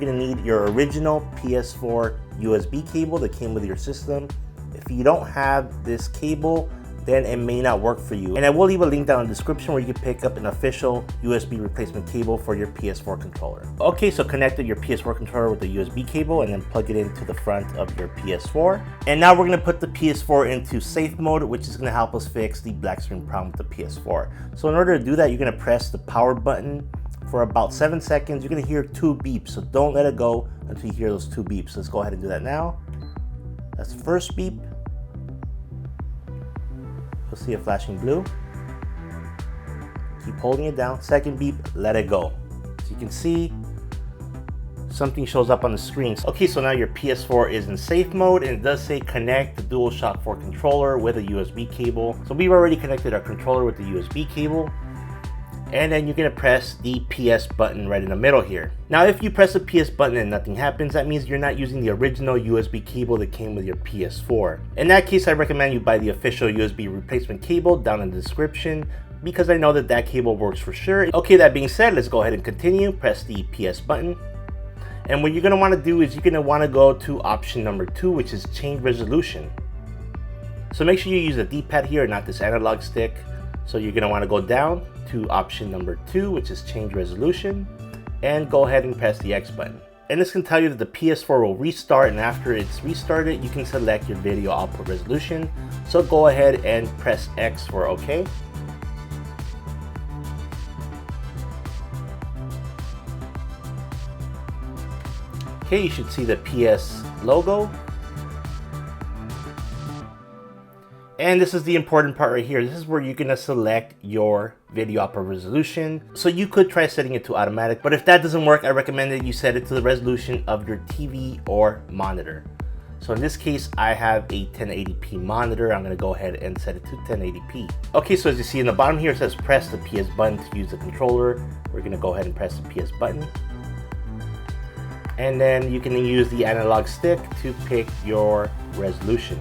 You're gonna need your original PS4 USB cable that came with your system. If you don't have this cable, then it may not work for you. And I will leave a link down in the description where you can pick up an official USB replacement cable for your PS4 controller. Okay, so connected your PS4 controller with the USB cable and then plug it into the front of your PS4. And now we're gonna put the PS4 into safe mode, which is gonna help us fix the black screen problem with the PS4. So in order to do that, you're gonna press the power button for about 7 seconds. You're gonna hear 2 beeps, so don't let it go until you hear those 2 beeps. Let's go ahead and do that now. That's the first beep. You'll see it flashing blue. Keep holding it down. Second beep, let it go. So you can see something shows up on the screen. Okay, so now your PS4 is in safe mode and it does say connect the DualShock 4 controller with a USB cable. So we've already connected our controller with the USB cable. And then you're gonna press the PS button right in the middle here. Now, if you press the PS button and nothing happens, that means you're not using the original USB cable that came with your PS4. In that case, I recommend you buy the official USB replacement cable down in the description, because I know that that cable works for sure. Okay, that being said, let's go ahead and continue. Press the PS button. And what you're gonna wanna do is you're gonna wanna go to option number 2, which is change resolution. So make sure you use the D-pad here, not this analog stick. So you're gonna wanna go down to option number 2, which is change resolution, and go ahead and press the X button. And this can tell you that the PS4 will restart, and after it's restarted, you can select your video output resolution. So go ahead and press X for OK. Okay, you should see the PS logo. And this is the important part right here. This is where you're gonna select your video output resolution. So you could try setting it to automatic, but if that doesn't work, I recommend that you set it to the resolution of your TV or monitor. So in this case, I have a 1080p monitor. I'm gonna go ahead and set it to 1080p. Okay, so as you see in the bottom here, it says press the PS button to use the controller. We're gonna go ahead and press the PS button. And then you can use the analog stick to pick your resolution.